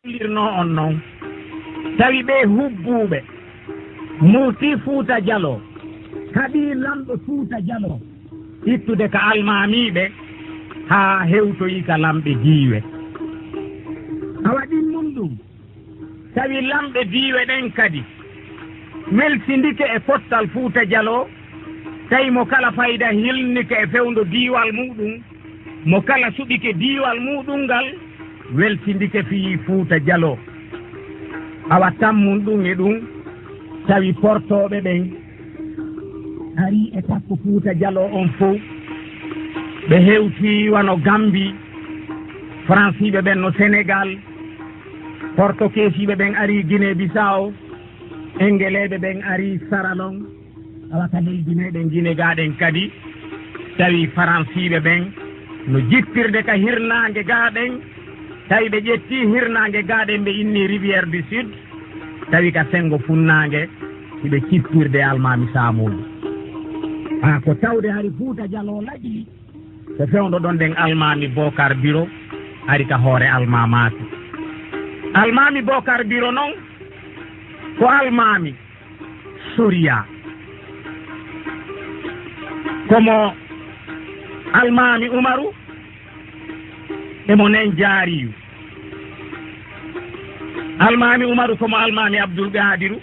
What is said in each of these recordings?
lirno on noon tawi ɓe hubbuɓe murti Fuuta Jallo kadi lamɗo Fuuta Jallo ittude ka almamiɓe ha hewtoyi ka lamɓe diiwe a waɗin mum ɗum tawi lamɓe diiwe ɗen kadi weltindike e pottal Fuuta Jallo tawi mo kala fayida hilnike e fewndo diiwal muɗum mo kala suɓike diiwal muɗum ngal weltindike fi Fuuta Jallo awa tammum ɗum e ɗum tawi portoɓe ɓen ari e takko Fuuta Jallo on fof ɓe hewti wano Gambi Franciɓe ɓen no Sénégal portokeesiɓe ɓen ari Guinée Bissau Engeleɓe ɓen ari Saralong awa ka leydi meɗen Guinée gaɗen kadi tawi Franciɓe ɓen no jittirde ka hirnangue gaɗen tawi ɓe ƴetti hirnangue gaɗen ɓe inni Rivière du Sud tawi ka sengo funnangue hiɓe cittirde almami Samoudou ko tawde hari Fuuta Jallo laaƴi ko fewndo ɗon ɗen almami Bocar Biro ari ka hoore almamaki almami Bocar Biro noon ko almami Soria komo almami Umaru emo nen jaariyu almami Umaru komo almami Abdoul Gadiru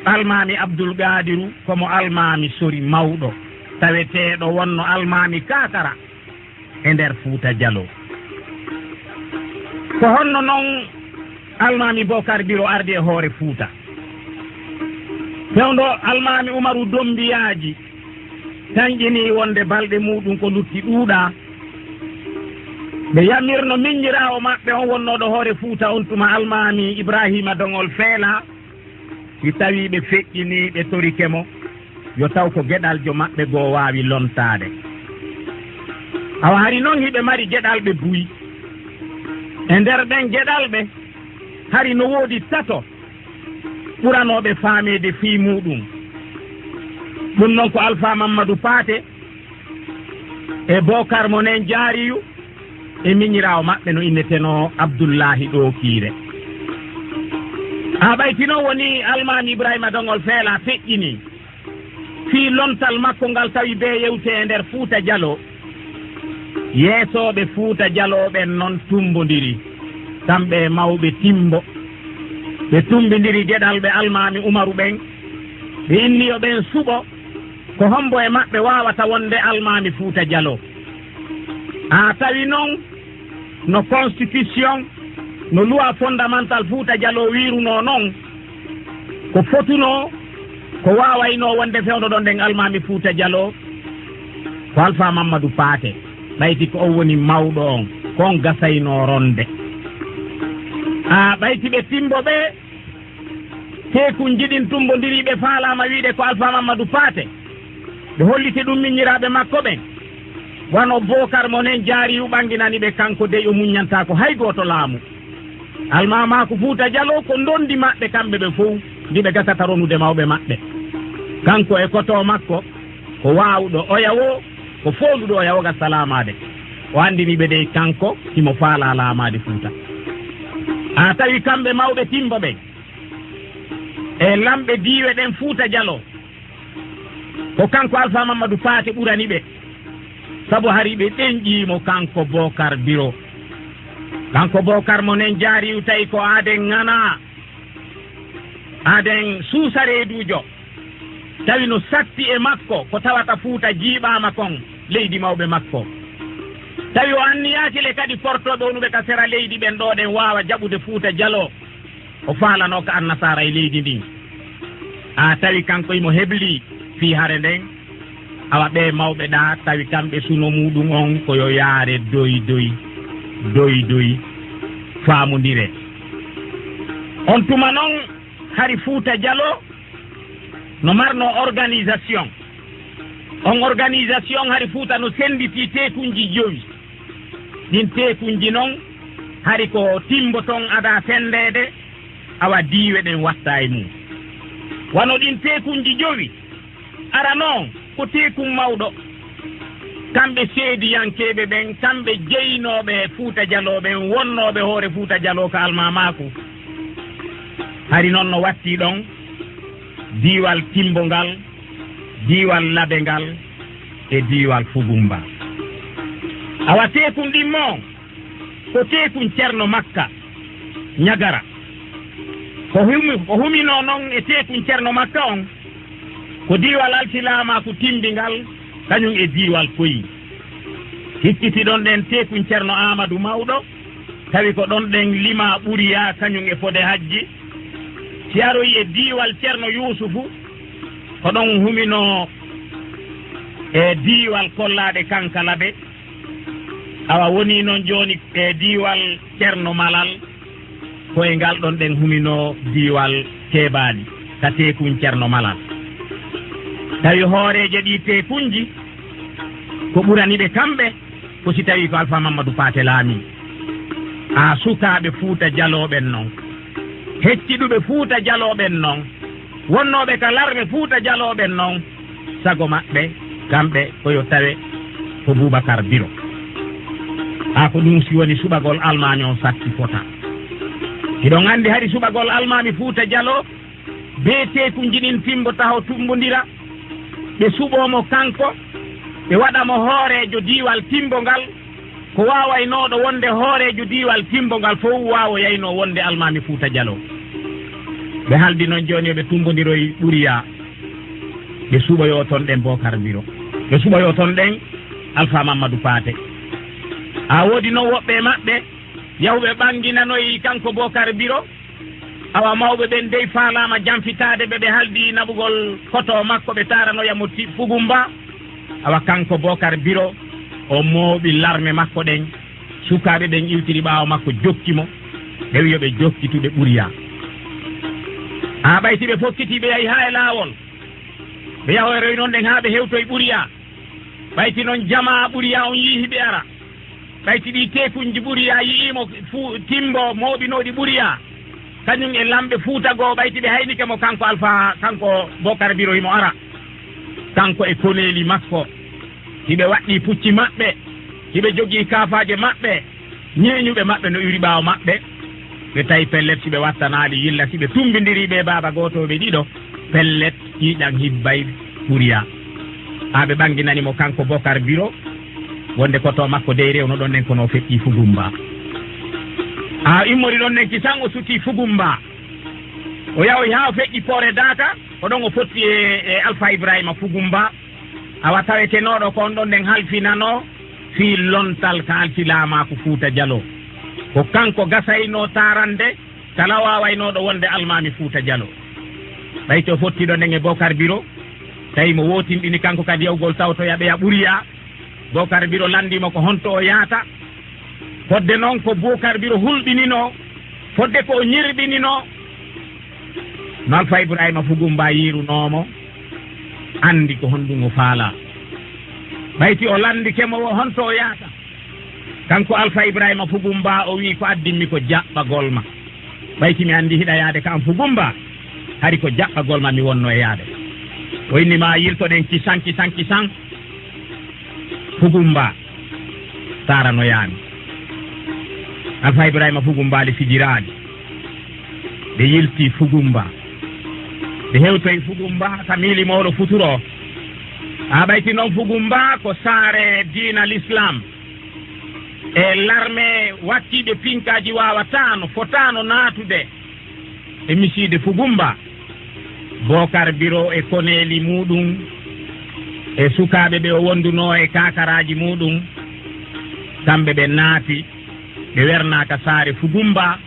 almami Abdoul Gadiru komo almami Sori mawɗo taweteɗo wonno almami Kakara e nder Fuuta Jallo ko honno noon almami Bocar Biro ardi e hoore Fuuta fewndo almami Umaru dombiyaji tañƴini wonde balɗe muɗum ko lutti ɗuuɗa ɓe yamirno miññirawo maɓɓe on wonnoɗo hoore Fuuta on tuma almami Ibrahima Dongol Feela si tawi ɓe feƴƴini ɓe torikemo yo taw ko geɗaljo maɓɓe goo wawi lontade awa hari noon hiɓe mari geɗalɓe buyi e nder ɗen geɗalɓe hari no woodi tato ɓuranoɓe faamede fii muɗum ɗum noon ko Alpha Mamadou Paté e Bocar mo nen jaariyu e miñirawo maɓɓe no inneteno Abdoullahi Ɗokiire a ɓaytino woni almami Ibrahima Dongol Feela feƴƴini fii lontal makko ngal tawi be yewte e nder Fuuta Jallo yeesoɓe Fuuta Jallo ɓen noon tumbodiri kamɓe mawɓe timbo ɓe tumbidiri geɗalɓe almami Umaru ɓen ɓe inniyo ɓen suɓo ko hombo e maɓɓe wawata wonde almami Fuuta Jallo a tawi noon no constitution no loi fondamental Fuuta Jallo wiruno noon ko fotuno ko wawayno wonde fewndo ɗon ɗen almami Fuuta Jallo ko Alpha Mamadou Paté ɓayti ko o woni mawɗo on kon gasayno ronde a ɓayti ɓe timbo ɓe tekun jiɗin tumbodiriɓe faalama wiide ko Alpha Mamadou Paté ɓe hollite ɗum miññiraɓe makko ɓen wano Bocar mo nen jaari ɓanginani ɓe kanko dey o muññanta ko hay goto laamu almamako Fuuta Jallo ko dondi maɓɓe kamɓe ɓe fof ndiɓe gasata ronude mawɓe maɓɓe kanko e koto makko ko wawɗo oya wo ko fonduɗo oya woga salamade o andiniɓe dey kanko himo faala laamade Fuuta a tawi kamɓe mawɓe timba ɓen e lamɓe diiwe ɗen Fuuta Jallo ko kanko Alpha Mamadou Paté ɓurani ɓe sabu hari ɓe ɗenƴimo kanko Bocar Biro kanko Bocar mo nen jaari tawi ko aden ngana aden suusa reedujo tawi no satti e makko ko tawata Fuuta jiiɓama kon leydi mawɓe makko tawi o anniyakile kadi portoɓe onuɓe ka sera leydi ɓen ɗo ɗen wawa jaɓude Fuuta Jallo o faalano ko annasara e leydi ndin a tawi kanko imo hebli fi hare nden awa ɓe mawɓe ɗa tawi kamɓe suno muɗum on koyo yaare doy faamodire on tuma noon hari Fuuta Jallo no marno organisation on organisation hari Fuuta no senditi tekunji joyi ɗin tekunji noon hari ko timbo ton ada sendede awa diiwe ɗen watta e mum wano ɗin tekunji joyi ara noon ko tekum mawɗo kamɓe seediyankeɓe ɓen kamɓe jeynoɓe Fuuta Jallo ɓen wonnoɓe hoore Fuuta Jallo ko almamaku hari noon no watti ɗon diwal Timbo ngal diwal Labe ngal e diwal Fugumba awa tekun ɗimmo ko tekun Ceerno Makka Ñagara ko humino noon e tekun Ceerno Makka on ko diwal alsilamaku timbingal kañum e diwal Koyi hikkiti ɗon ɗen tekun Ceerno Amadou Mawɗo tawi ko ɗon ɗen lima ɓuriya kañum e fode hajji si aroyi e diwal Ceerno Yusufu ko ɗon humino e diwal Kollaɗe Kankalaɓe awa woni noon joni e diwal Ceerno Malal koye ngal ɗon ɗen humino diwal Keɓaɗi ka tekun Ceerno Malal tawi hooreje ɗi tekunji ko ɓuraniɓe kamɓe ko si tawi ko Alpha Mamadou Paté laami a sukaɓe Fuuta Jalloɓen noon hecciɗuɓe Fuuta Jalloɓen noon wonnoɓe ka larɓe Fuuta Jalloɓen noon sago maɓɓe kamɓe koyo tawe ko Boubacar Biro ko ɗum si woni suɓagol almami on satti fota hiɗon andi hari suɓagol almami Fuuta Jallo be tekunji ɗin Timbo taho tumbodira ɓe suɓomo kanko ɓe waɗamo hoorejo diwal Timbo ngal ko wawaynoɗo wonde hoorejo diwal Timbo ngal fof wawo yayno wonde almami Fuuta Jallo ɓe haldi noon joni ɓe tumbodiroy ɓuriya ɓe suɓoyo toon ɗen Bocar Biro ɓe suɓoyo toon ɗen Alpha Mamadou Paté a woodi noon woɓɓe maɓɓe yawɓe ɓanginanoyi kanko Bocar Biro awa mawɓe ɓen dey faalama janfitade ɓe haldi naɓugol koto makko ɓe taranoyamo Fugumba awa kanko Bocar Biro o mooɓi larme makko ɗen sukaɓe ɓen iwtiri ɓaawo makko jokkimo ɓe wi yoɓe jokkituɓe ɓuriya ɓayti ɓe fokkiti ɓe yahi ha e laawol ɓe yahoyroy noon ɗen ha ɓe hewtoye ɓuriya ɓayti noon jama ɓuriya on yiihi ɓe ara ɓayti ɗi tekunji ɓuriya yiimo Timbo mooɓinoɗi ɓuriya kañum e lamɓe Fuuta goo ɓayti ɓe haynikemo kanko kanko Bocar Biro himo ara kanko e koneli makko hiɓe waɗɗi pucci maɓɓe hiɓe jogii kaafaje maɓɓe ñeeñuɓe maɓɓe no uri ɓaawo maɓɓe ɓe tawi pellet siɓe wattanaali yilla siɓe tumbidiri ɓe baaba gootoɓe ɗiɗo pellet ƴiiƴan hibbay ɓuriya ɓe ɓanginanimo kanko Bocar Biro wonde koto makko dey rewno ɗon nen kono feƴƴi Fugumba immori ɗon nen kisan o suti Fugumba o yahoy ha o feƴƴi Poore Daka o ɗon o fotti e Alpha Ibrahima Fugumba awa tawetenoɗo kon ɗon nden halfinano fi lontal ka alsilamaku Fuuta Jallo ko kanko gasayno tarande kala wawaynoɗo wonde almami Fuuta Jallo ɓayti o fottiɗo nden e Bocar Biro tawi mo wotinɗini kanko kadi yawgol tawtoya ɓeya ɓuriya Bocar Biro landimo ko honto o yaata fodde noon ko Bocar Biro hulɓinino fodde ko o ñirɓinino no Alpha Ibrahima Fugumba yirunomo andi ko honɗum o faala ɓayti o landikemo honto o yaata kanko Alpha Ibrahima Fugumba o wi ko addinmi ko jaɓɓagol ma ɓayti mi andi hiɗa yaade ka am Fugumba hari ko jaɓɓagol ma mi wonno e yaade o innima yiltoɗen kisan Fugumba taranoyami Alpha Ibrahima Fugumba le fijirade ɓe yilti Fugumba ɓe hewtoye Fugumba ka miilimoɗo futuro ɓayti noon Fugumba ko saare diina l'islam e larme wattiɓe pinkaji wawatano fotano natude e miside Fugumba Bocar Biro e koneli muɗum e sukaɓe ɓe o wonduno e kakaraji muɗum kamɓe ɓe naati ɓe wernaka saare Fugumba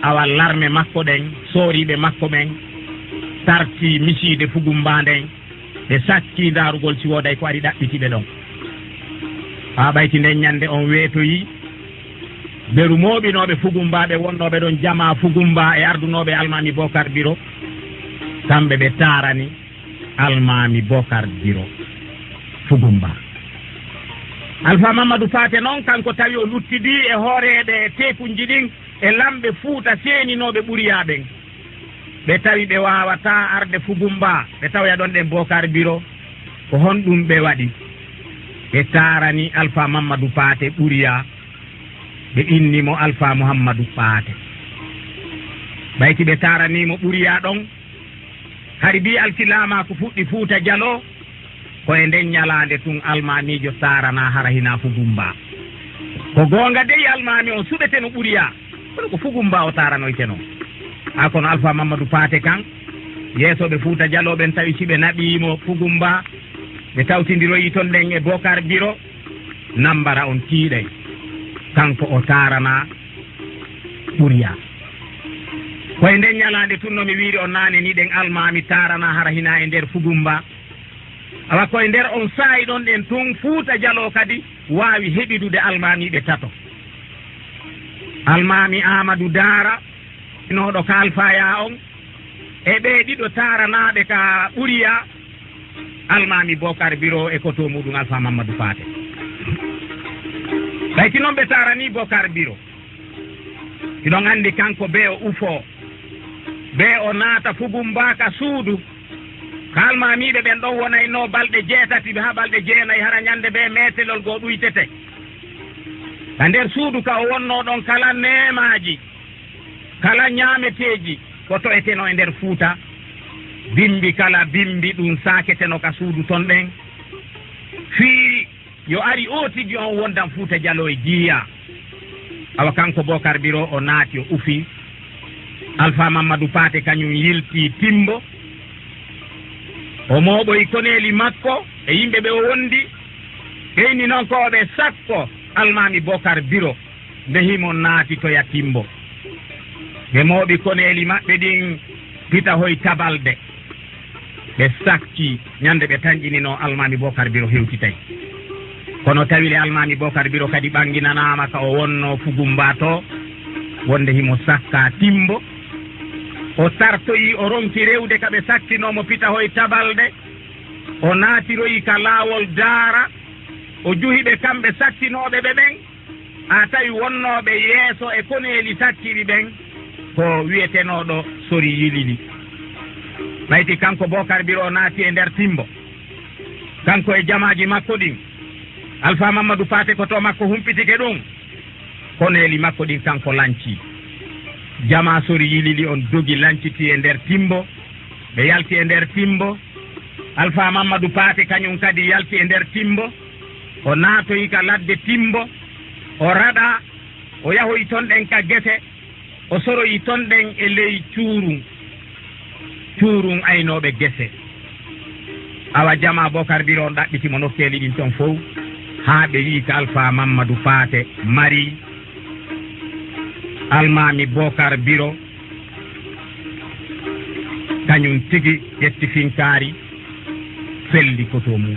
awa larme makko ɗen sooriɓe makko ɓen tarti miside Fugumba nden ɓe sakki darugol si woday ko ari ɗaɓɓitiɓe ɗon ɓayti nden ñande on weetoyi beru moɓinoɓe Fugumba ɓe wonnoɓe ɗon jama Fugumba e ardunoɓe almami Bocar Biro kamɓe ɓe tarani almami Bocar Biro Fugumba Alpha Mamadou Paté noon kanko tawi o luttidi e hooreɗe tekunji ɗin e lamɓe Fuuta seeninoɓe ɓuriyaɓen ɓe tawi ɓe wawata arde Fugumba ɓe tawya ɗon ɗen Bocar Biro ko honɗum ɓe waɗi ɓe tarani Alpha Mamadou Paté ɓuriya ɓe innimo Alpha Mouhammadou Paté ɓayti ɓe taranimo ɓuriya ɗon hari bi alkilama ko fuɗɗi Fuuta Dialo koye nden ñalande tun almamijo sarana hara hina Fugumba ko gonga dey almami o suɓeteno ɓuriya kono ko Fugumba o taranoyteno ha kono Alpha Mamadou Paté kan yeesoɓe Fuuta Dialo ɓen tawi siɓe naɓimo Fugumba ɓe tawtidiroyi toon ɗen e Bocar Biro nambara on tiiɗe kanko o tarana ɓuriya koye nden ñalande tun nomi wiiri on nane ni ɗen almami tarana hara hina e nder Fugumba awa koye nder on saayi ɗon ɗen tun Fuuta Dialo kadi wawi heɓidude almamiɓe tato almami Amadou Dara noɗo ka Alfaya on e ɓe ɗiɗo taranaɓe ka ɓuriya almami Bocar Biro e koto muɗum Alpha Mamadou Paté ɓayti noon ɓe tarani Bocar Biro iɗon andi kanko be o ufo be o naata Fugumba ka suudu ka almamiɓe ɓen ɗon wonayno balɗe 6 ha balɗe 9 hara ñande be metelol go ɗuytete ka nder suudu ka o wonno ɗon kala nemaji kala ñameteji ko to'eteno e nder Fuuta bimbi kala bimbi ɗum saketeno ka suudu ton ɗen fii yo ari o tigi on wondan Fuuta Dialo e jiiya awa kanko Bocar Biro o naati o ufi Alpha Mamadou Paté kañum yilti timbo o moɓoy koneli makko e yimɓe ɓe o wondi ɓeyni noon ko ɓe sakko almami Bocar Biro nde himo naati toya timbo ɓe mooɓi koneli maɓɓe ɗin pita hoy tabalde ɓe sakki ñande ɓe tañƴinino almami Bocar Biro hewtitay kono tawile almami Bocar Biro kadi ɓanginanama ka o wonno Fugumba to wonde himo sakka timbo o tartoyi o ronki rewde ka ɓe sakkinomo pita hoy tabalde o naatiroyi ka laawol Daara o juhiɓe kamɓe sakkinoɓe ɓe ɓen a tawi wonnoɓe yeeso e koneli sakkiri ɓen ko wiyetenoɗo sori yilili ɓayti kanko Bocar Biro o naati e nder timbo kanko e jamaji makko ɗin Alpha Mamadou Paté ko to makko humpitike ɗum koneli makko ɗin kanko lanci jama sori yilili on dogi lanciti e nder timbo ɓe yalti e nder timbo Alpha Mamadou Paté kañum kadi yalti e nder timbo o naatoyi ka ladde timbo o raɗa o yahoyi ton ɗen ka gese o soroyi ton ɗen e ley cuurun aynoɓe gese awa jama Bocar Biro on ɗaɓɓitimo nokkeli ɗin ton fof ha ɓe wi ka Alpha Mamadou Paté mari almami Bocar Biro kañum tigi ƴetti finkaari felli koto mum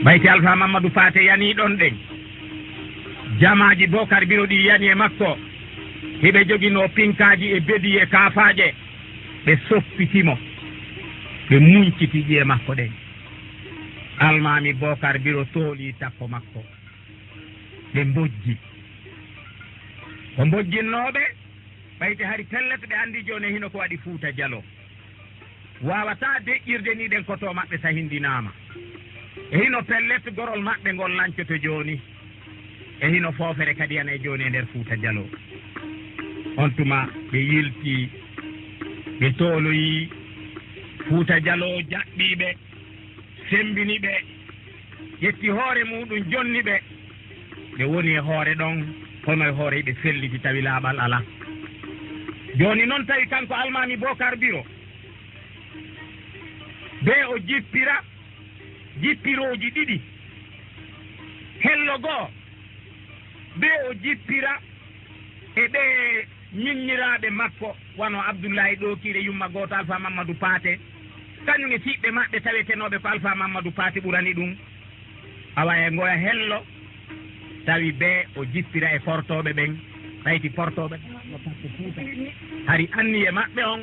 ɓayti Alpha Mamadou Paté yani ɗon ɗen jamaji Bocar Biro ɗi yani e makko hiɓe jogino pinkaji e bedi e kaafaje ɓe soppitimo ɓe muñcitiɗi e makko ɗen almami Bocar Biro tooli takko makko ɓe mbojji ko mbojjinnoɓe ɓayti hari pellet ɓe andi joni hino ko waɗi Fuuta Dialo wawata deƴƴirde ni ɗen koto maɓɓe sahindinama e hino pellet gorol maɓɓe ngol lancoto joni e hino foofere kadi yana e joni e nder Fuuta Dialo on tuma ɓe yilti ɓe tooloyi Fuuta Dialo jaɓɓiɓe sembiniɓe ƴetti hoore muɗum jonniɓe ɓe woni e hoore ɗon hono e hoore ɓe felliti tawi laaɓal ala joni noon tawi kanko almami Bocar Biro be o jippiroji ɗiɗi hello goo be o jippira e ɓe ñiññiraɓe makko wano Abdoullahi Ɗokire yumma goto Alpha Mamadou Paté kañum e fiɓɓe maɓɓe tawetenoɓe ko Alpha Mamadou Paté ɓurani ɗum awa e goya hello tawi be o jippira e portoɓe ɓen ɓayti portoɓe Fuuta hari anni e maɓɓe on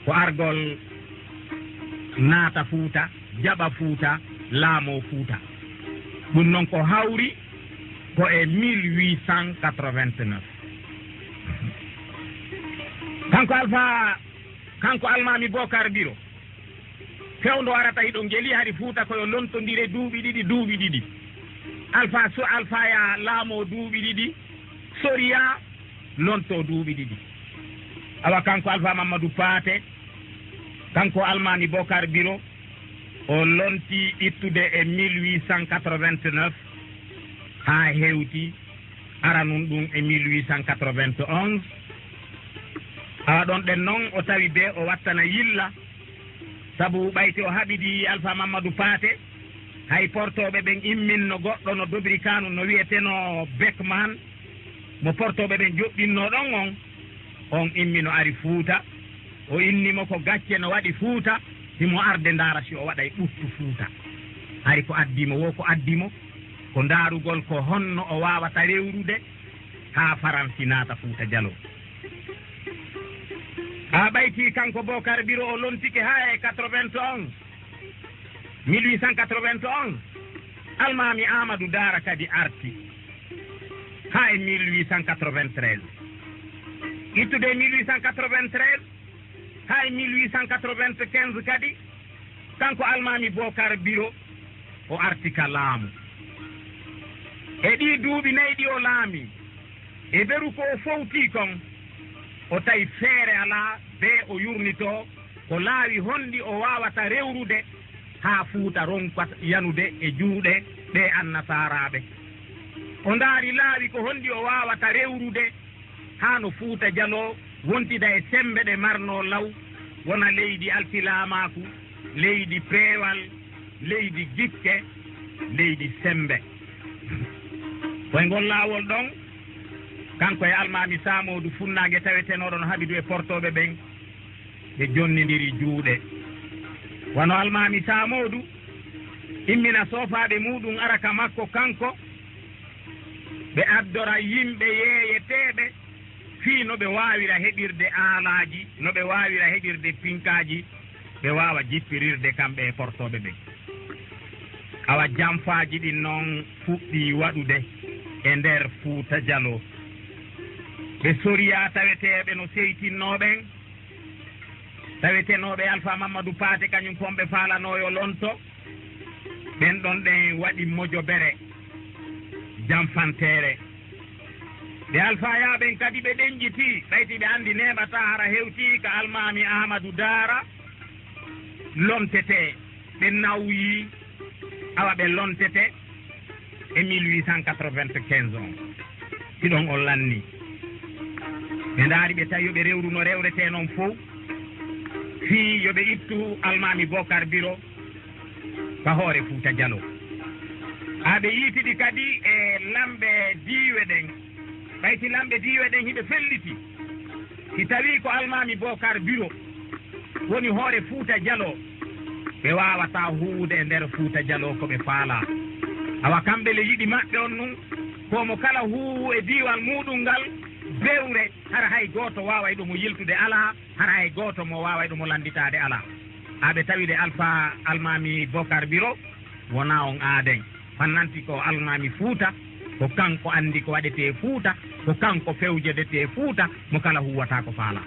ko argol naata Fuuta jaɓa Fuuta laamo Fuuta ɗum noon ko hawri ko e 1889 kanko almami Bocar Biro fewndo arata hiɗo ngeli hari Fuuta koyo lontondire duuɓi ɗiɗi alfaya laamo duuɓi ɗiɗi Soria lonto duuɓi ɗiɗi awa kanko Alpha Mamadou Paté kanko Almami Bocar Biro o lonti ittude e 1889 ha hewti aranum ɗum e 1891 awa ɗon ɗen noon o tawi be o wattana yilla sabu ɓayti o haɓidi Alpha Mamadou Paté hay portoɓe ɓen imminno goɗɗo no Dobri Kanu no wiyeteno Beckman mo portoɓe ɓen joɓɗinno ɗon on immino ari Fuuta o innimo ko gacce no waɗi Fuuta himo arde ndaara si o waɗa e ɓuttu Fuuta ari ko addimo wo ko addimo ko ndaarugol ko honno o wawata rewrude ha Faransi naata Fuuta Jallo ha ɓayti kanko Bocar Biro o lontike ha e 1891 Almami Amadou Dara kadi arti ha e 1893 ittude 1893 ha e 1895 kadi kanko Almami Bocar Biro o arti ka laamu e ɗi duuɓi nayyi ɗi o laami e beru ko o fowti kon o tawi feere ala be o yurnito ko laawi honɗi o wawata rewrude ha Fuuta ronkata yanude e juuɗe ɓe annasaraɓe o ndaari laawi ko honɗi o wawata rewrude ha no Fuuta Jallo wontida e sembe ɗe marno law wona leydi altilamaku leydi peewal leydi gikke leydi sembe koye ngol laawol ɗon kanko e Almami Samodou funnage tawetenoɗon haɓidu e portoɓe ɓen ɓe jonnidiri juuɗe wono Almami Samodou immina sofaɓe muɗum araka makko kanko ɓe addora yimɓe yeeyeteɓe fii no ɓe wawira heɓirde aalaji no ɓe wawira heɓirde pinkaji ɓe wawa jippirirde kamɓe e portoɓe ɓen awa jamfaji ɗin noon fuɗɗi waɗude e nder Fuuta Jallo ɓe Soria taweteɓe no seytinnoɓen tawetenoɓe Alpha Mamadou Paté kañum pomɓe faalanoyo lonto ɓen ɗon ɗen waɗi mojobere jamfantere ɓe Alpha yaɓen kadi ɓe ɗenjiti ɓayti ɓe andi neɓata hara hewti ka Almami Amadou Dara lontete ɓe nawyi awa ɓe lontete e 1895 on siɗon o lanni ɓe ndaari ɓe tawi yoɓe rewru no rewrete noon fof fii yoɓe ittu Almami Bocar Biro ka hoore Fuuta Jallo ɓe yiitiɗi kadi e lamɓe diiwe ɗen ɓayti lamɓe diiwe ɗen hiɓe felliti si tawi ko Almami Bocar Biro woni hoore Fuuta Jallo ɓe wawata huude e nder Fuuta Jallo ko ɓe faala awa kamɓe le yiɗi maɓɓe on nun komo kala huuwu e diiwal muɗum ngal bewre hara hay goto waway ɗumo yiltude ala hara hay goto mo waway ɗumo landitade ala aɓe tawide Alpha Almami Bocar Biro wona on aaden fannanti ko Almami Fuuta ko kanko andi ko waɗete Fuuta ko kanko fewjedete Fuuta mo kala huwata ko faala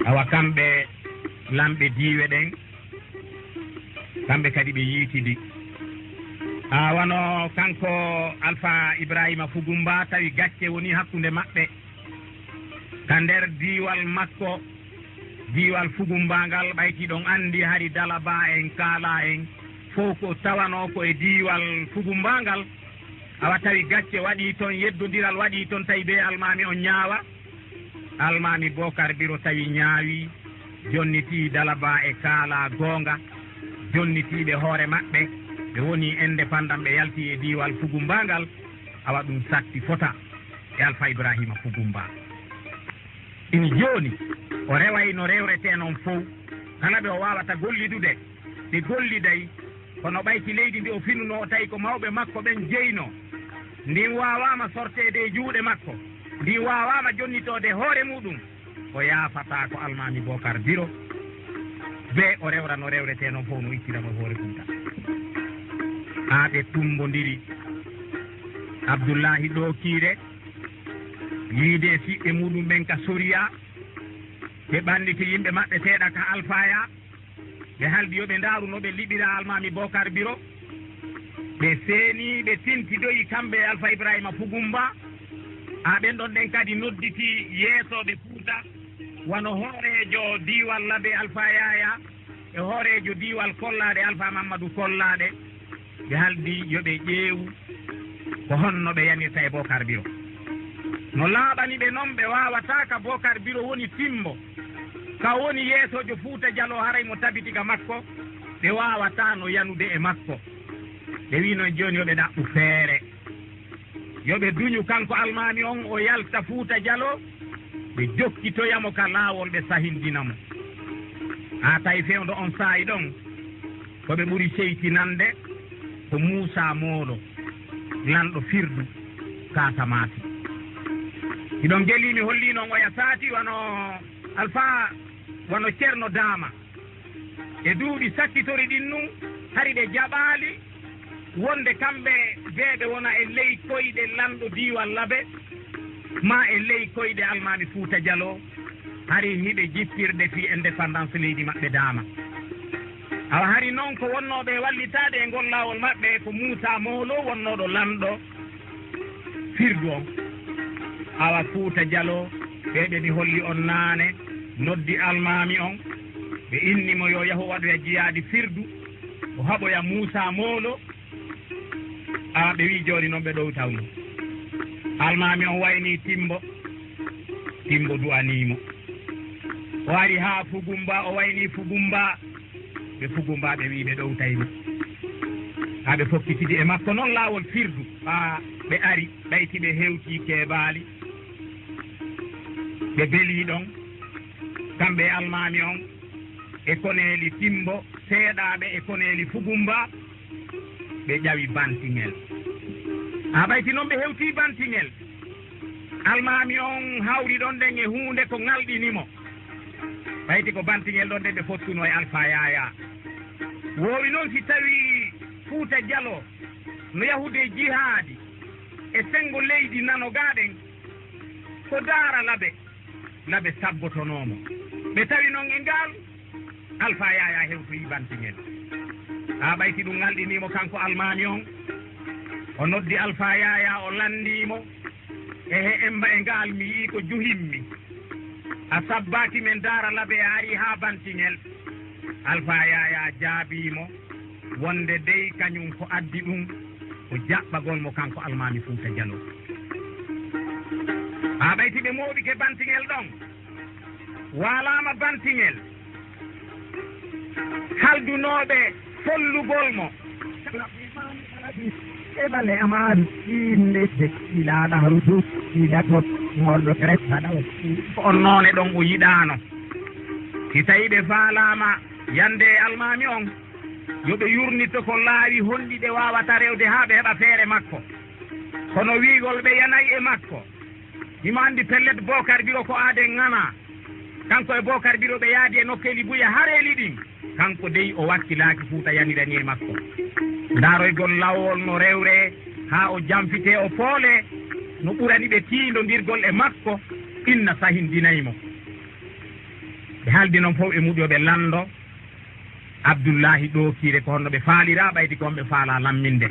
awa kamɓe lamɓe diiwe ɗen kamɓe kadi ɓe yiitidi wano kanko Alpha Ibrahima Fugumba tawi gacce woni hakkude maɓɓe ka nder diwal makko diwal Fugumba ngal ɓayti ɗon andi hari Dalaba en Kaala en fof ko tawano ko e diwal Fugumba ngal awa tawi gacce waɗi toon yeddodiral waɗi toon tawi be Almami on ñaawa Almami Bocar Biro tawi ñaawi jonniti Dalaba e Kaala goonga jonnitiɓe hoore maɓɓe ɓe woni indépendant ɓe yalti e diwal Fugumba ngal awa ɗum satti fota e Alpha Ibrahima Fugumba ini joni o reway no rewrete noon fof kala ɓe o wawata gollidude ɓe golliday kono ɓayti leydi ndi o finuno o tawi ko mawɓe makko ɓen jeyno ndin wawama sortede e juuɗe makko ndi wawama jonnitode hoore muɗum o yaafata ko Almami Bocar Biro be o rewra no rewrete noon fof no ittiramo hoore Fuuta ɓe tumbodiri Abdoullahi ɗo kiire yiide siɓɓe muɗum ɓen ka Soria ɓe ɓanditi yimɓe maɓɓe seeɗa ka Alfaya ɓe haldi yo ɓe ndaaruno ɓe liɓira almami Bocar Biro ɓe seeni ɓe tintidoyi kamɓe Alpha Ibrahima Fugumba ɓen ɗon ɗen kadi nodditi yeesoɓe Fuuta wono hoorejo diwal Labe Alpha Yaya e hoorejo diwal Kollade Alpha Mamadou Kollade ɓe haldi yo ɓe ƴeewu ko honno ɓe yanirta e Bocar Biro no laaɓani ɓe noon ɓe wawata ka Bocar Biro woni timbo ka woni yeesojo Fuuta Dialo haray mo tabitiga makko ɓe wawata no yanude e makko ɓe wino joni yoɓe ɗaɓɓu feere yoɓe duñu kanko almami on o yalta Fuuta Dialo ɓe jokkitoyamo ka laawol ɓe sahindinamo ha tawi fewdo on saayi ɗon koɓe ɓuuri seytinande ko Moussa Moolo lanɗo firdu Casamance iɗon gelimi holli noon oya saati wono Alpha wono ceerno Dama e duuɓi sakkitori ɗin nun hari ɓe jaɓaali wonde kamɓe weeɓe wona e ley koyɗe lanɗo diwal Labe ma e ley koyɗe almami Fuuta Dialo hari hiɓe jippirde fi indépendance leydi maɓɓe Dama awa hari noon ko wonnoɓe wallitade e ngol laawol maɓɓe ko Moussa Moolo wonnoɗo lanɗo firdu on awa Fuuta Dialo ɓeɓe mi holli on naane noddi almami on ɓe innimo yo yahu waɗoya jiyaadi firdu o haɓoya Moussa Moolo ɓe wi joni noon ɓe ɗowtawno almami on wayni timbo du'animo o ari ha Fugumba o wayni Fugumba ɓe Fugumba ɓe wi ɓe ɗowtayno ha ɓe fokkitidi e makko noon laawol firdu ɓe ari ɓayti ɓe hewti kebaali ɓe beeli ɗon kamɓe almami on e koneli timbo seeɗaɓe e koneli Fugumba ɓe ƴawi bantingel ɓayti noon ɓe hewti bantingel almami on hawri ɗon ɗen e hunde ko ngalɗinimo ɓayti ko bantingel ɗon ɗen ɓe fottuno e Alpha Yaya wowi noon si tawi Fuuta Dialo no yahude jihaadi e sengo leydi nanogaɗen ko daara Labe sabbotonomo ɓe tawi noon e ngal Alpha Yaya hewtoyi bantingel ɓayti ɗum ngalɗinimo kanko almami on o noddi Alpha Yaya o landimo ehe emba e ngal mi yii ko juhimmi a sabbaki men daara Labe a ari ha bantingel Alpha Yaya jaabimo wonde dey kañum ko addi ɗum ko jaɓɓagol mo kanko almami Fuuta Dialo ɓayti ɓe mooɓi ke bantingel ɗon walama bantingel haldunoɓe follugol mo eɓale amadu inde tekkilaɗa rudu ɗiɗatot molɗo restaɗa on noone ɗon o yiɗano si tawi ɓe faalama yande almami on yoɓe yurnito ko laawi honɗiɗe wawata rewde ha ɓe heɓa feere makko kono wiigol ɓe yanayi e makko himo andi pellet Bocar Biro ko aade ngana kanko e Bocar Biro ɓe yaadi e nokkeli buya hareeli ɗin kanko dey o wakkilaaki Fuuta yanirani e makko ndaroygol lawol no rewre ha o jamfite o poole no ɓurani ɓe tiindondirgol e makko inna sahindinaymo ɓe haaldi noon fof e muɗoɓe lando Abdoullahi ɗookire ko honno ɓe faalira ɓayti ko honɓe faala lamminde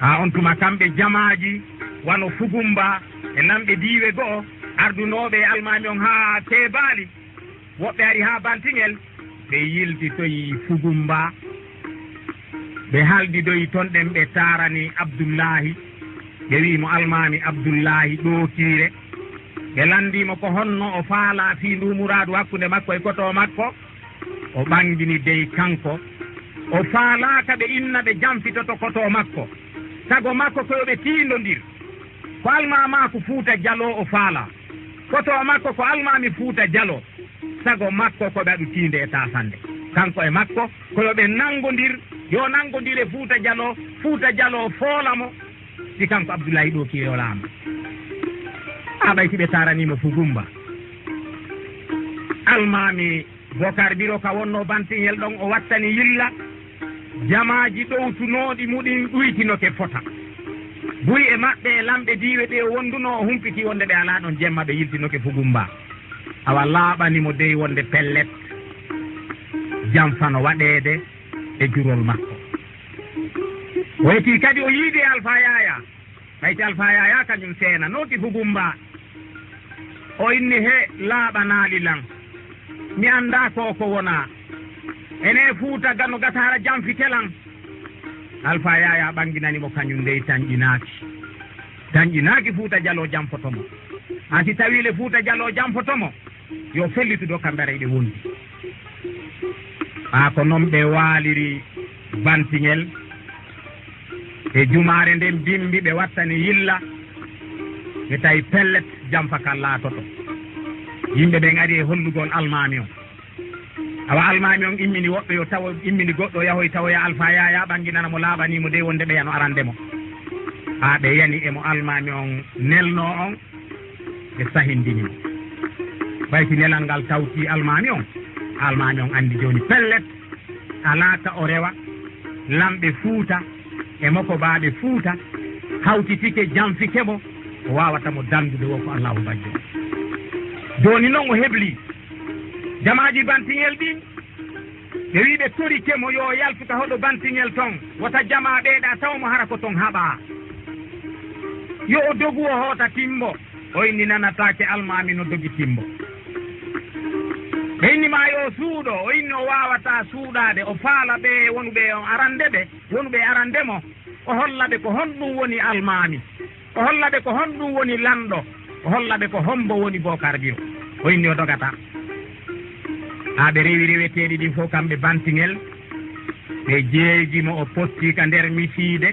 on tuma kamɓe jamaaji wano Fugumba e lamɓe diiwe go'o ardunoɓe almami on ha kebaali woɓɓe ari ha bantingel ɓe yilditoyi Fugumba ɓe haldidoyi ton ɗen ɓe tarani Abdoullahi ɓe wimo almami Abdoullahi ɗookire ɓe landimo ko honno o faala fi ndu muradu hakkude makko e koto makko o ɓangini dey kanko o faalaka ɓe inna ɓe jamfitoto koto makko sago makko koyoɓe tiindodir ko almama ko Fuuta Dialo o faala koto makko ko almami Fuuta Dialo sago makko ko ɓeɗu tiinde e tasande kanko e makko koyoɓe nangodir yo nangodir e Fuuta Dialo foolamo si kanko Abdoullahi ɗo kiwolama ɓayti ɓe taranimo Fugumba almami Bocar Biro ka wonno bantingel ɗon o wattani yilla jamaji ɗowtunoɗi muɗin ɗuytinoke fota buy e maɓɓe e lamɓe diiwe ɗe wonduno o humpiti wonde ɓe ala ɗon jemma ɓe yiltinoke Fugumba awa laaɓanimo dey wonde pellet jamfano waɗede e jurol makko woyti kadi o yiide Alpha Yaya ɓayti Alpha Yaya kañum seena noti Fugumba o inni he laaɓanaali lan mi annda ko wona ene Fuuta gano gatara jamfitelan Alpha Yaya ɓanginanimo kañum ndey tañƴinaaki Fuuta Jallo jamfotomo si tawile Fuuta Jallo jamfotomo yo fellitudo kamɓere ɗe wondi ko noon ɓe waaliri bantiŋel e jumaare nden bimbi ɓe wattani yilla ɓe tawi pellet jamfakal laatoto yimɓe ɓen ari e hollugol almami on awa almami on immini woɓɓe yo tawa immini goɗɗo yahoy tawoya Alpha Yaya ɓanginanamo laaɓanimo de wonde ɓe yano arandemo ɓe yani emo almami on nelno on ɓe sahindinimo ɓayti nelal ngal tawti almami on andi joni pellet alaka o rewa lamɓe Fuuta e moko baaɓe Fuuta hawtitike jamfikemo o wawatamo dandude wo ko Allahu bajjo joni noon o hebli jamaji bantiŋel ɗin ɓe wi ɓe torikemo yo yaltuka hoɗo bantiŋel ton wota jama ɓeeɗa tawmo hara ko ton haɓa yo o dogu o hoota timbo o inni nanatake almami no dogi timbo ɓe inni ma yo suuɗo o inni o wawata suuɗade o faala ɓe wonuɓe wonuɓe arandemo o hollaɓe ko honɗum woni almami o hollaɓe ko honɗum woni lanɗo o hollaɓe ko hombo woni Bocar Biro o inni o dogata ɓe rewi reweteɗi ɗin fof kamɓe bantiŋel ɓe jeejimo o pottika nder misiide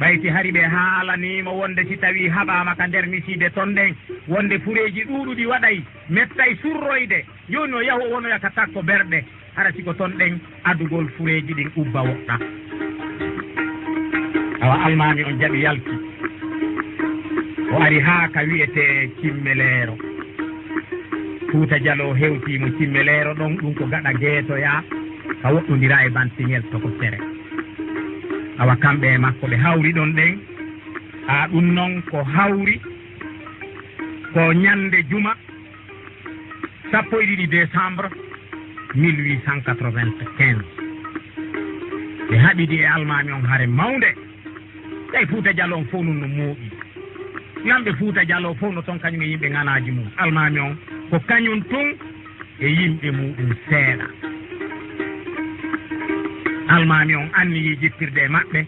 ɓayti hari ɓe haalanimo wonde si tawi haɓama ka nder misiide ton ɗen wonde fureji ɗuɗuɗi waɗay mettay surroyde joni o yahu wonoya ka takko berɗe hara siko ton ɗen adugol fureji ɗin ubba woɗɗa awa almami on jaaɓi yalti o ari ha ka wiyete Cimmeleero Fuuta Jallo hewtimo Cimmeleero ɗon ɗum ko gaɗa geetoya ka woɗɗodira e bantiŋel toko sere awa kamɓe e makko ɓe hawri ɗon ɗen ɗum noon ko hawri ko ñande juma 12 décembre 1895 ɓe haɓidi e almami on haare mawde tawi Fuuta Jallo on fof nun no muuɓi lamɓe Fuuta Jallo fof no toon kañum e yimɓe nganaji mum almami on ko kañum tun e yimɓe muɗum seeɗa almami on anniyi jittirde e maɓɓe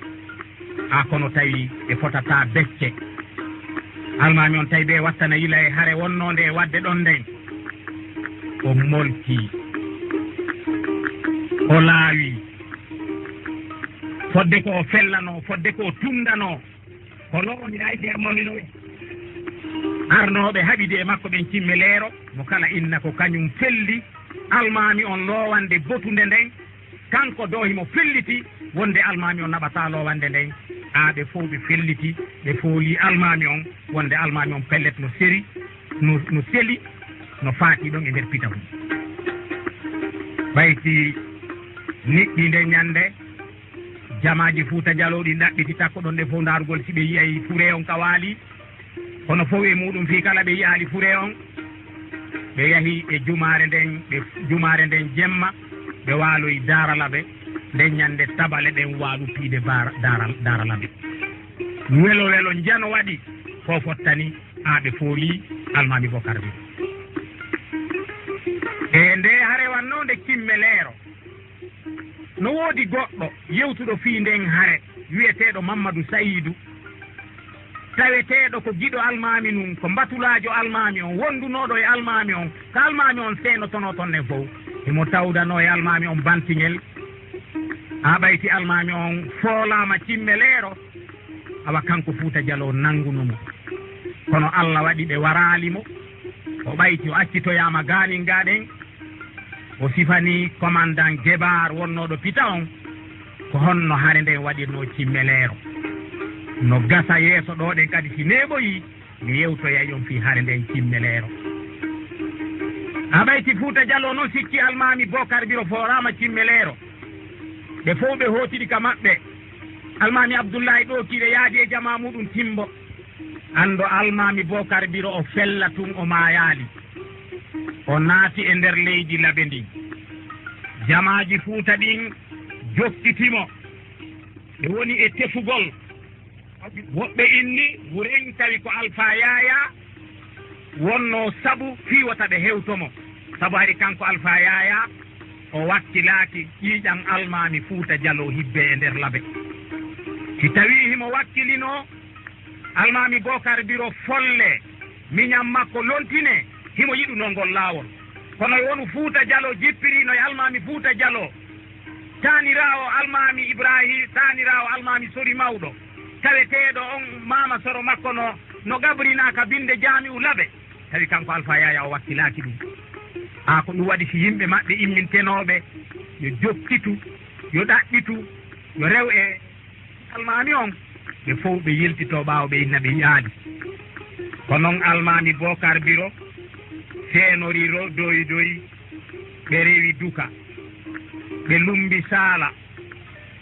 kono tawi ɓe fotata becce almami on tawi ɓe wattana yila e haare wonnode e wadde ɗon nden o molti o laawi fodde ko o fellano fodde ko o tundano ko lowonira e nder mominoɓe arnoɓe haɓide e makko ɓen Cimmeleero mo kala inna ko kañum felli almami on lowande botunde nden kanko do himo felliti wonde almami on naɓata lowande nden ɓe fof ɓe felliti ɓe fooli almami on wonde almami on pellet no seri no seli no faati ɗon e nder pita mum ɓayti niɗɗi nde ñande jamaji Fuuta Jallo ɗi ɗaɓɓiti takko ɗon nde fof darugol si ɓe yiyay fure on ka waali kono fof e muɗum fi kala ɓe yiyali fure on ɓe yahi e jumare nden jemma ɓe waaloyi Daralaɓe nden ñande tabale ɗen waalu piide Daralaɓe welo welo jano waɗi ko fottani ɓe fooli almami Bocar Biro e nde hare wannode Cimmeleero no woodi goɗɗo yewtuɗo fii nden hare wiyeteɗo Mamadou Saydou taweteɗo ko giɗo almami num ko batulajo almami on wondunoɗo e almami on ko almami on seenotono toon ne fof imo tawdano e almami on bantiŋel ɓayti almami on foolama Cimmeleero awa kanko Fuuta Jallo nangunomo kono Allah waɗi ɓe waralimo o ɓayti o accitoyama ganinga ɗen o sifani commandant Guébar wonnoɗo pita on ko honno hare nden waɗirno Cimmeleero no gasa yeeso ɗo ɗen kadi si neɓoyi mi yewtoyay on fi hare nden Cimmeleero ɓayti Fuuta Jallo noon sikki almami Bocar Biro forama Cimmeleero ɓe fof ɓe hotiɗi ka maɓɓe almami Abdoullahi ɗo kiɓe yaadi e jama muɗum timbo ando almami Bocar Biro o fella tun o mayali o naati e nder leydi Labe ndin jamaaji Fuuta ɗin jokkitimo ɓe woni e tefugol woɓɓe inni wuren tawi ko Alpha Yaya wonno sabu fiwata ɓe hewtomo sabu hari kanko Alpha Yaya o wakkilaaki ƴiiƴan almami Fuuta Jallo hibbe e nder labe si tawi himo wakkilino almami Bocar Biro folle miñam makko lontine himo yiɗuno ngol laawol kono wonu Fuuta Jallo jippirino e almami Fuuta Jallo tanirawo almami Ibrahim tanirawo almami Sori Mawɗo taweteɗo on mama soro makko no gabrinaka binde jami'u labe tawi kanko Alpha Yaya o wakkilaki ɗum ko ɗum waɗi si yimɓe maɓɓe immintenoɓe yo jokkitu yo ɗaɗɗitu yo rew e almami on ɓe fof ɓe yiltito ɓaawo ɓe inna ɓe yaadi ko noon almami Bocar Biro feenoriro doyi ɓe rewi duka ɓe lumbi saala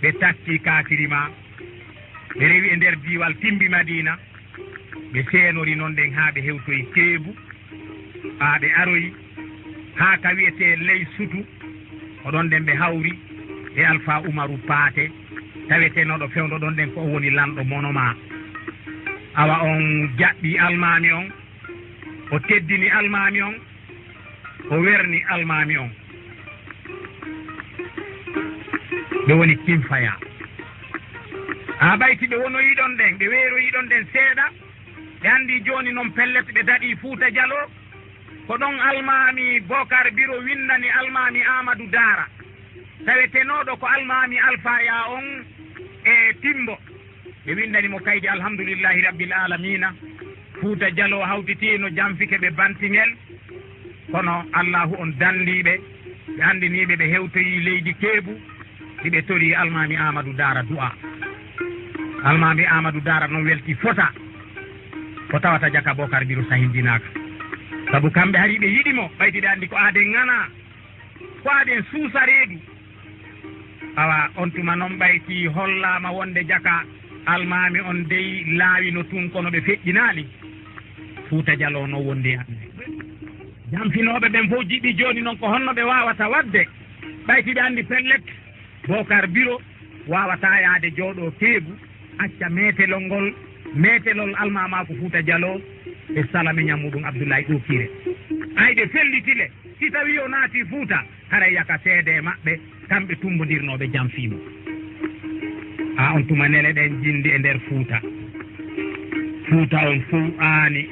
ɓe tatti kakirima ɓe rewi e nder diwal Timbi Madina ɓe feenori noon ɗen haa ɓe hewtoyi Ceebu ɓe aroyi haa ka wiyete ley sutu oɗon ɗen ɓe hawri e Alpha Umaru Paate tawetenoɗo fewdo ɗon ɗen ko o woni lanɗo monoma awa on jaɓɓi almami on o teddini almami on o werni almami on ɓe woni Kimfaya ɓayti ɓe wonoyi ɗon ɗen ɓe weeroyi ɗon ɗen seeɗa ɓe andi joni noon pellet ɓe daɗi Fuuta Jallo ko ɗon almami Bocar Biro windani almami Amadou Dara tawetenoɗo ko almami Alpha Ya on e Timbo ɓe windanimo kaydi alhamdoulillahi rabbil alamina Fuuta Jallo hawtitino jamfike ɓe bantingel kono Allahu on dandiɓe ɓe andiniɓe ɓe hewtoyi leydi Keebu ɗiɓe tori almami Amadou Dara du'a almami Amadou Dara noon welti fota ko tawata jaka Bocar Biro sahindinaka sabu kamɓe hari ɓe yiɗimo ɓaytiɓe andi ko aaden ngana ko aaden suusa reedu awa on tuma noon ɓayti hollama wonde jaka almami on dey laawi no tun kono ɓe feƴƴinali Fuuta Jallo no wondi hande jamfinoɓe ɓen fof jiɗɗi joni noon ko honno ɓe wawata wadde ɓaytiɓe andi pellet Bocar Biro wawata yaade jooɗo Keebu acca metelol almama ko Fuuta Jallo e salami ñammuɗum Abdoulaye Ɗokire ayde fellitile si tawi o naati Fuuta haray yaka seede maɓɓe kamɓe tumbodirnoɓe jamfimo on tuma nele ɗen jindi e nder Fuuta on fof aani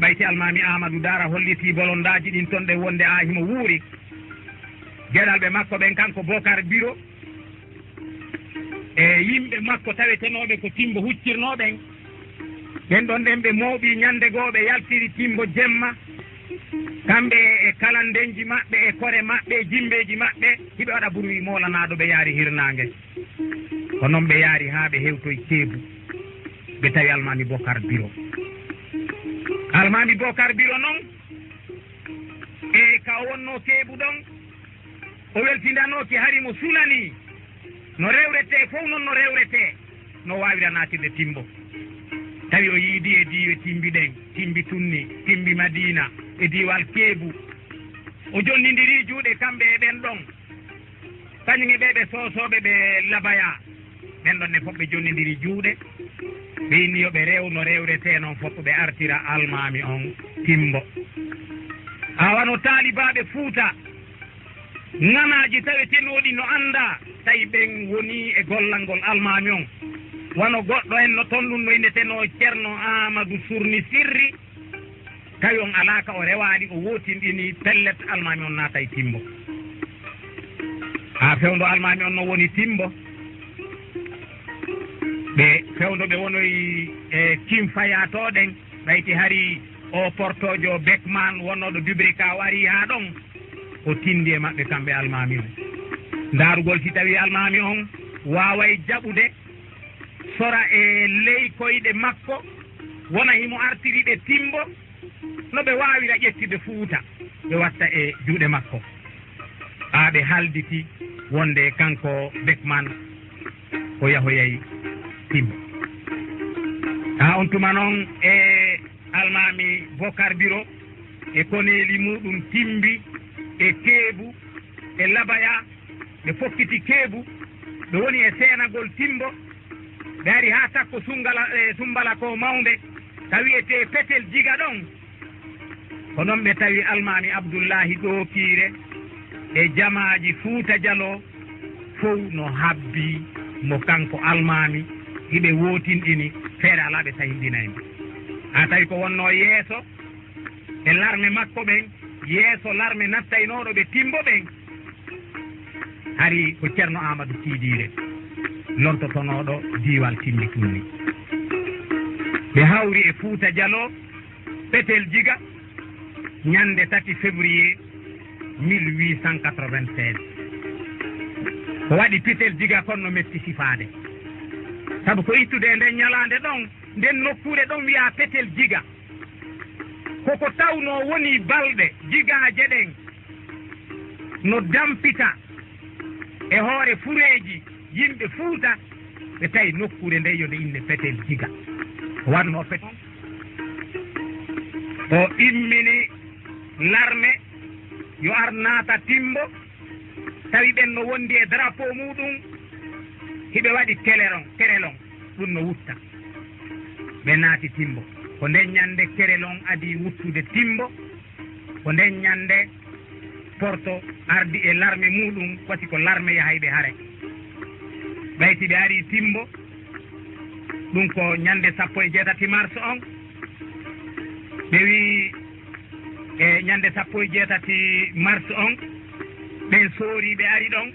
ɓayti almami Amadou Dara holliti bolondaji ɗin ton ɗe wonde himo wuuri gueɗal ɓe makko ɓen kanko Bocar Biro e yimɓe makko tawetenoɓe ko Timbo huccirnoɓen ɓen ɗon ɗen ɓe mawɓi ñande goo ɓe yaltiri Timbo jemma kamɓe e kalandenji maɓɓe e kore maɓɓe e jimbeji maɓɓe hiɓe waɗa bruit molanaɗo ɓe yaari hirnangue ko noon ɓe yaari haa ɓe hewtoye Ceebu ɓe tawi almami Bocar Biro noon e ka wonno Ceebu ɗon o weltindanoki hari mo sulani no rewrete fof noon no rewrete no wawira natirde Timbo tawi o yiidi e diiwe Timbi ɗen Timbi Tunni Timbi Madina e diwal Keebu o jonnidiri juuɗe kamɓe e ɓen ɗon kañum e ɓeɓe sosoɓe ɓe labaya ɓen ɗon ne fof ɓe jonnidiri juuɗe ɓe inni yoɓe rew no rewrete noon fof ɓe artira almami on Timbo awano taalibaɓe Fuuta nganaji tawetenoɗi no anda tawi ɓen woni e gollal ngol almami on wano goɗɗo en no toon ɗum no indeteno Ceerno Amadou Surni Sirri tawi on alaka o rewaɗi o wotinɗini pellet almami on naata e Timbo fewdo almami on no woni Timbo ɓe fewdo ɓe wonoyi e Kimfaya to ɗen ɓayti hari o portojo Beckman wonnoɗo Dubrika wari ha ɗon o tindi e maɓɓe kamɓe almami on darugol si tawi almami on waway jaɓude sora e ley koyɗe makko wona himo artiriɓe Timbo no ɓe wawira ƴettude Fuuta ɓe watta e juuɗe makko ɓe halditi wonde kanko Beckman o yahoyay Timbo on tuma noon e almami Bocar Biro e koneli muɗum Timbi e Keebu e labaya ɓe fokkiti keebu ɓe woni e seenagol timbo ɓe ari ha takko sumbala ko mawde ka wiyete petel jiga ɗon ko noon ɓe tawi almami abdoullahi ɗookire e jamaji Fuuta Jallo fof no habbi mo kanko almami hiɓe wotinɗini feere ala ɓe sahindinaymo ha tawi ko wonno yeeso e larme makko ɓen yeeso larme nattaynoɗo ɓe timbo ɓen hari ko ceerno Amadou Tidire lontotonoɗo diwal timmi ɗumni ɓe hawri e Fuuta Jallo petel jiga ñande 3 février 1896 ko waɗi petel jiga kon no metti sifade saabu ko ittude e nden ñalande ɗon nden nokkure ɗon wiya petel jiga koko tawno woni balɗe jigaje ɗen no dampita e hoore fureji yimɓe Fuuta ɓe tawi nokkure nde yode inde petel jiga wanno petel o immini larme yo ar naata timbo tawi ɓen no wondi e drapeau muɗum hiɓe waɗi kerelon ɗum no wutta ɓe naati timbo ko nden ñande kerelon adi wuttude timbo ko nden ñande porto ardi e larme muɗum wati ko larme yahayɓe hare ɓayti ɓe ari timbo ɗum ko ñande 17 mars on ɓe wi e ñande 17 mars on ɓen soori ɓe ari ɗon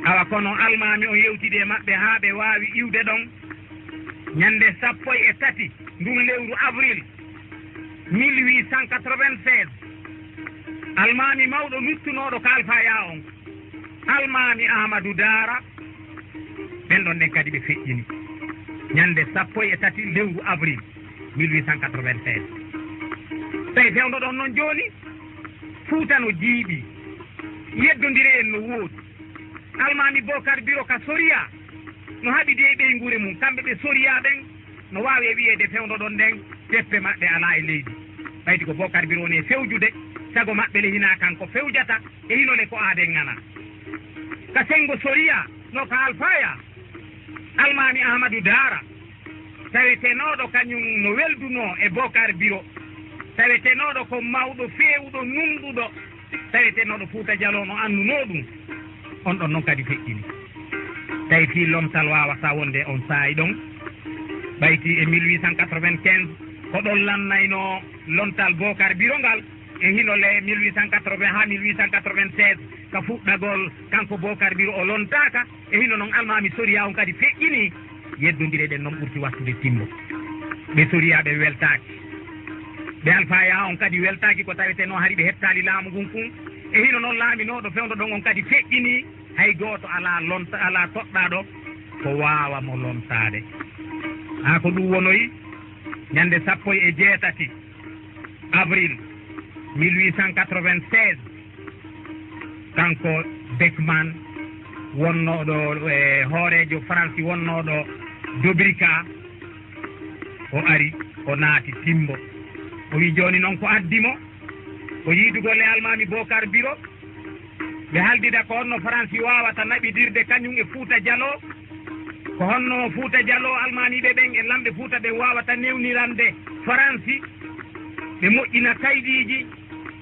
awa kono almami o yewtide maɓɓe ha ɓe wawi iwde ɗon ñande 13 ndun lewru avril 1896 almami mawɗo luttunoɗo ko Alfaya on almami Amadou Dara ɓen ɗon nden kadi ɓe feƴƴini ñande 13 lewru avril 1896 tawi fewdo ɗon noon joni Fuuta no jiiɓi yeddodiri en no woodi almami Bocar Biro ka soriya no haɓi de ɓeygure mum kamɓe ɓe soriya ɓen no wawi e wiyede fewdo ɗon nden teppe maɓɓe ala e leydi ɓayti ko Bocar Biro woni e fewjude sago maɓɓe le hina kanko fewjata e hinole ko aaden ngana ka sengo soriya no ka Alfaya almami Amadou Dara tawetenoɗo kañum no welduno e Bocar Biro tawetenoɗo ko mawɗo fewuɗo numɗuɗo tawetenoɗo Fuuta Jallo no annuno ɗum on ɗon noon kadi feƴƴini tawi fi lomtal wawata wonde on saayi ɗon ɓayti e 1895 ko ɗon lannayno lontal Bocar Biro ngal e hinole 1880 ha 1896 ka fuɗɗagol kanko Bocar Biro o lontaka e hino noon almami soriya on kadi feƴƴini yeddodire ɗen noon ɓurti wattude timbo ɓe soriya ɓe weltaki ɓe Alfaya on kadi weltaki ko taweteno hari ɓe hettali laamu ngun kun e hino noon laaminoɗo fewdo ɗon on kadi feƴƴini hay goto ala lonta ala toɗɗaɗo ko wawa mo lontade ha ko ɗum wonoyi ñande 17 avril 1896 kanko Beckman wonnoɗo e hoorejo France wonnoɗo Dobrika o ari o naati timbo o wi joni noon ko addimo o yiidugolle almami Bocar Biro ɓe haldida ko honno France wawata naɓidirde kañum e Fuuta Jallo ko honno Fuuta Jallo almamiɓe ɓen e lamɓe Fuuta ɓe wawata newnirande France ɓe moƴƴina kaydiji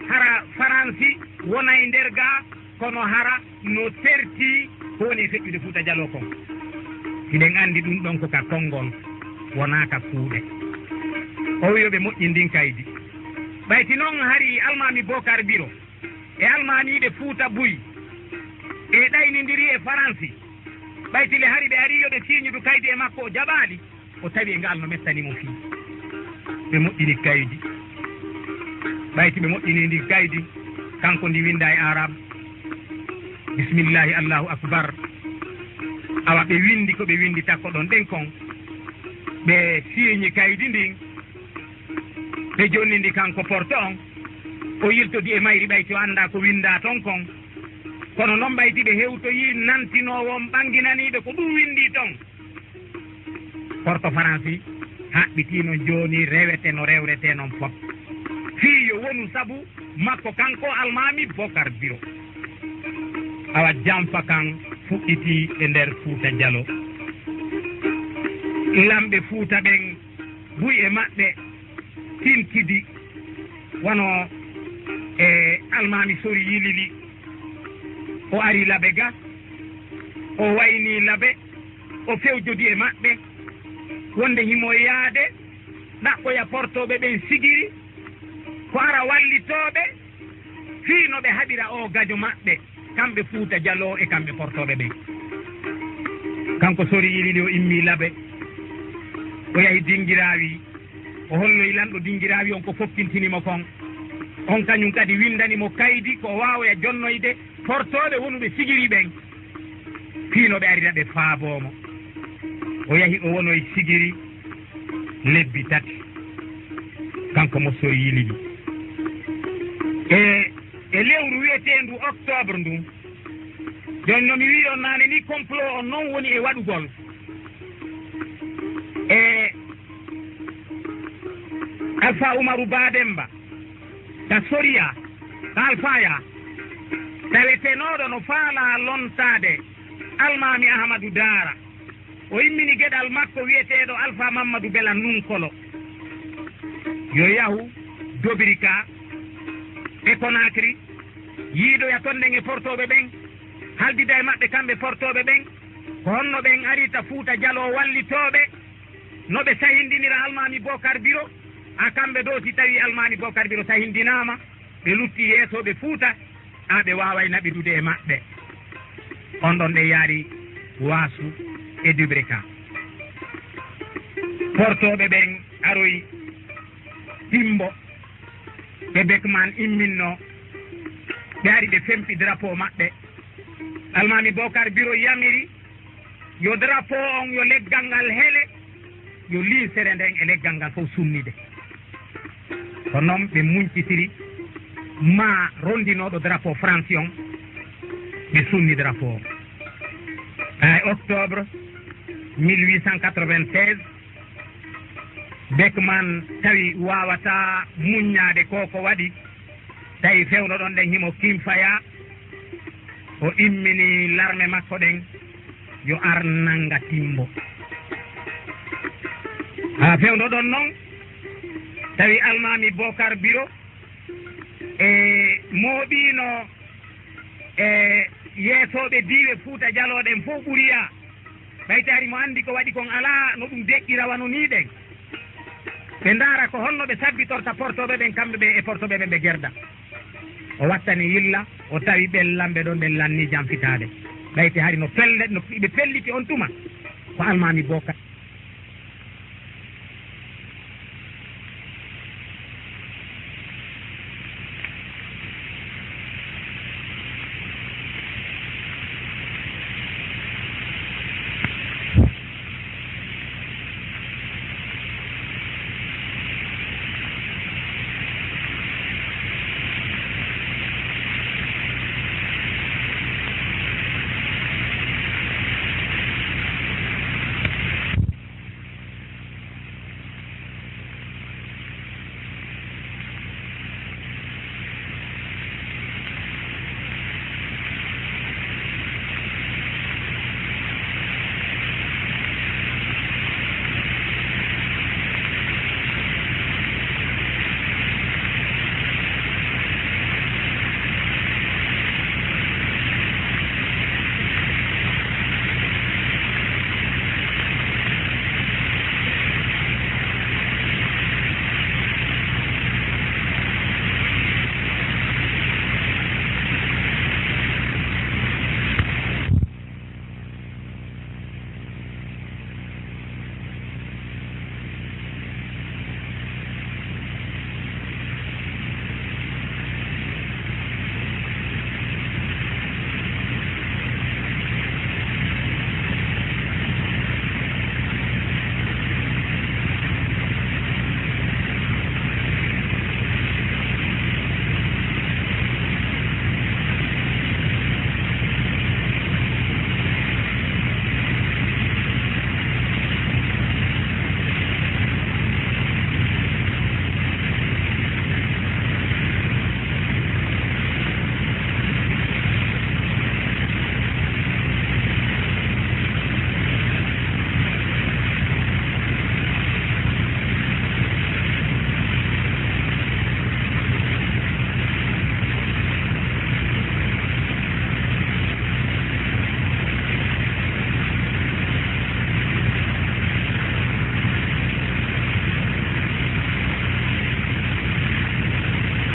hara France wona e nder ga kono hara no terti ko woni e feƴƴude Fuuta Jallo kon hiɗen andi ɗum ɗon ko ka konngol wona ka kuuɗe o wi yoɓe moƴƴi ndin kaydi ɓayti noon hari almami Bocar Biro e almamiɓe Fuuta Buy e ɗaynidiri e France ɓaytile hari ɓe ari yoɓe siñudu kaydi e makko o jaɓali o tawi e ngal no mettanimo fii ɓe moƴƴini kaydi ɓayti ɓe moƴƴini ndi kaydi kanko ndi winda e arabe bisimillahi allahu akbar awa ɓe windi ko ɓe windi takko ɗon ɗen kon ɓe siñi kaydi ndin ɓe jonni ndi kanko porte on o yiltodi e mayri ɓayti o anda ko winda ton kon kono noon ɓayti ɓe hewtoyi nantinowon ɓanginaniɓe ko ɗum windi ton porte France haɓɓitino joni rewete no rewrete noon fop fiyo wonu sabu makko kanko almami Bocar Biro awa jamfa kan fuɗɗiti e nder Fouta Dialo lamɓe Fouta ɓen buy e maɓɓe tilkidi wono e almami Sori Yilili o ari laɓe ga o wayni laɓe o fewjodi e maɓɓe wonde himo yaade ɗaɓɓoya portoɓe ɓen sigiri ko ara wallitoɓe fiino ɓe haɗira o gajo maɓɓe kamɓe Fouta Dialo e kamɓe portoɓe ɓen kanko Sori Yilili o immi laɓe o yahi dingirawi o holloyi lanɗo dingirawi on ko fokkintinimo kon on kañum kadi windanimo kaydi ko wawoya jonnoyde portoɓe wonuɓe sigiri ɓen fiinoɓe arira ɓe faabomo o yahi o wonoye sigiri lebbi tati kanko mo Sori Yilili e lewru wiyetendu octobre ndu joni no mi wi on nane ni complot on noon woni e waɗugol e Alpha Umaru Bademba ta Soria ta Alfaya tawetenoɗo no faala lontade almami Ahmadou Dara o immini gueɗal makko wiyeteɗo Alpha Mamadou Bela Nunkolo yo yahu Dobirika e Conakry yiiɗoya toon nden e portoɓe ɓen haldida e maɓɓe kamɓe portoɓe ɓen ko honno ɓen arita Fouta Dialo wallitoɓe noɓe sahindinira almami Bocar Biro ha kamɓe ɗo si tawi almami Bocar Biro sahindinama ɓe lutti yeesoɓe Fouta ha ɓe waway naɓidude e maɓɓe on ɗon ɓe yaari Wasu e Dubrika portoɓe ɓen aroyi Timbo ɓe Bekman imminno ɓe ari ɓe fempi drapeau maɓɓe almami Bocar Biro yamiri yo drapeau on yo leggal ngal heele yo liisere nden e leggal ngal fof sunnide ko noon ɓe muñcitiri ma rondinoɗo drapeau France on ɓe sunni drapeau o octobre 1896 Bekman tawi wawata muññade ko waɗi tawi fewno ɗon ɗen himo Kimfaya o immini larme makko ɗen yo ar nanga Timbo ha fewno ɗon noon tawi almami Bocar Biro e mooɓino e yeesoɓe diiwe Fouta Dialo ɗen fof ɓuriya ɓaytari mo andi ko waɗi kon ala no ɗum deƴƴirawano ni ɗen ɓe ndaara ko honno ɓe sabbitorta portoɓe ɓen kamɓe ɓe e portoɓe ɓen ɓe gerda o wattani yilla o tawi ɓellamɓe ɗon ɓe lanni jam fitade ɓayti hari no ɓe pelliti on tuma ko almami Bocar